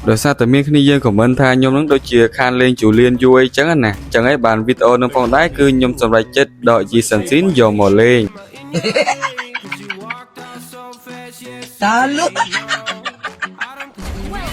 ដោយសារតែមានគ្នាយើងខមមិនថាខ្ញុំនឹងដូចជាខានលេងជូលៀនយូរអីចឹងណាចឹងហើយបានវីដេអូនឹងផងដែរគឺខ្ញុំសម្រេចចិត្តដក Jason Sin យកមកលេង Talu.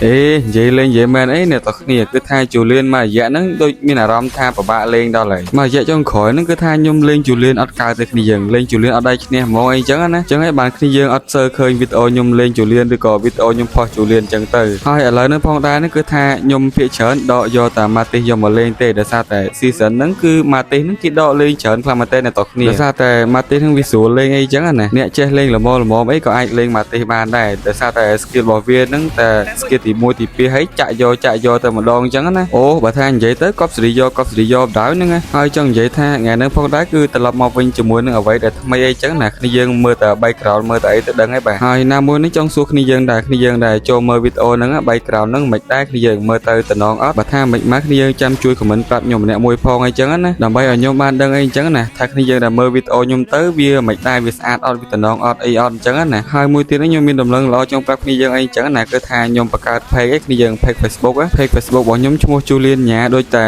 អេនិយាយលេងនិយាយមែនអីអ្នកទាំងគ្នាគឺថាជូលៀនមករយៈហ្នឹងដូចមានអារម្មណ៍ថាពិបាកលេងដល់ហើយមករយៈចុងក្រោយហ្នឹងគឺថាខ្ញុំលេងជូលៀនអត់កើតទេគ្នាយើងលេងជូលៀនអត់ដៃឈ្នះហ្មងអីចឹងណាចឹងហើយបានគ្នាយើងអត់សូវឃើញវីដេអូខ្ញុំលេងជូលៀនឬក៏វីដេអូខ្ញុំផុសជូលៀនចឹងទៅហើយឥឡូវហ្នឹងផងដែរហ្នឹងគឺថាខ្ញុំភាកច្រើនដកយកតែម៉ាទេសយកមកលេងទេដោយសារតែ season ហ្នឹងគឺម៉ាទេសហ្នឹងគេដកលេងច្រើនខ្លាំងមែនតើអ្នកទាំងគ្នាដោយសារតែម៉ាទេសហ្នឹងវាស្រួលលេងអីចឹងណាអ្នកចេះលេងល្មមអីក៏អាចលេងម៉ាទេសបានដែរដោយសារតែ skill របស់វាហ្នឹងតែ skill ទី1ទី2ហើយចាក់យកតែម្ដងអញ្ចឹងណាអូបើថានិយាយទៅកប់សេរីយកដល់ហ្នឹងហើយចង់និយាយថាថ្ងៃហ្នឹងផងដែរគឺត្រឡប់មកវិញជាមួយនឹងអ្វីដែលថ្មីអីចឹងណាគ្នាយើងមើលតែ background មើលតែអីទៅដឹងហើយបាទហើយណាមួយនេះចង់សួរគ្នាយើងដែរចូលមើលវីដេអូហ្នឹង background ហ្នឹងមិនដែរគ្នាយើងមើលទៅតំណងអត់បើថាមិនមកគ្នាយើងចាំជួយ comment ប្រាប់ខ្ញុំម្នាក់មួយផងអីចឹងណាដើម្បីឲ្យខ្ញុំបានដឹងអីអញ្ចឹងណាថាគ្នាយើងដែលមើលវីដេអូខ្ញុំទៅវាមិនដែរវាស្អាតអត់វាតំណងអត់អីអត់អញ្ចឹងណាហើយមួយទៀតខ្ញុំមានដំណឹងល្អចង់ប្រាប់គ្នាយើងអីអញ្ចឹងណាគឺថាខ្ញុំបង្កើត page ឯគ្នាយើង page Facebook របស់ខ្ញុំឈ្មោះ Julian ញ៉ាដូចតែ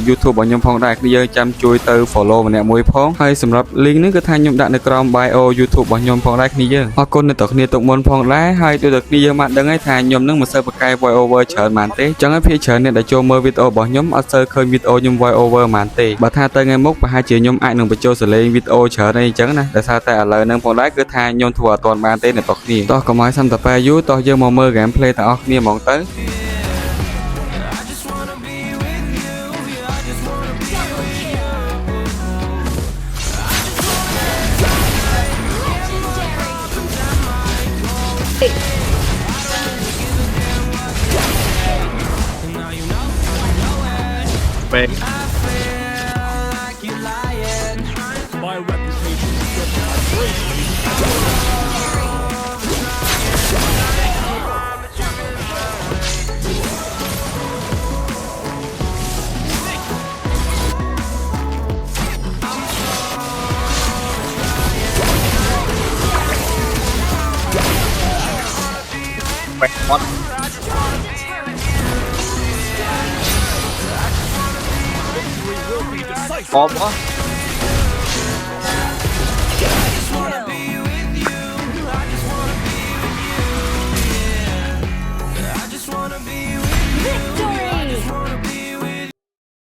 YouTube របស់ខ្ញុំផងដែរគ្នាយើងចាំជួយទៅ follow ម្នាក់មួយផងហើយសម្រាប់ link នេះគឺថាខ្ញុំដាក់នៅក្រោម bio YouTube របស់ខ្ញុំផងដែរគ្នាយើងអរគុណអ្នកទាំងគ្នាទុកមុនផងដែរហើយដូចតែគ្នាយើងបានដឹងហើយថាខ្ញុំនឹងមិនសូវបកកែ voice over ច្រើនប៉ុន្មានទេចឹងហើយភាគច្រើនអ្នកដែលចូលមើលវីដេអូរបស់ខ្ញុំអត់សូវឃើញវីដេអូខ្ញុំ voice over ប៉ុន្មានទេបើថាទៅថ្ងៃមុខប្រហែលជាខ្ញុំអាចនឹងបញ្ចូលសលេងវីដេអូច្រើនអីចឹងណាដោយសារតែឥឡូវហ្នឹងផងដែរគឺថាខ្ញុំធ្វើអត់ទាន់បានទេអ្នកទាំងគ្នាតោះកុំឲ្យសាំតាប៉ែយូរតោះយើងមកមើល gameplay ទាំងអស់គ្នាហ្មងទៅ Wait. My reputation is driven by bravery. Wait, what? Victory will be decisive. What?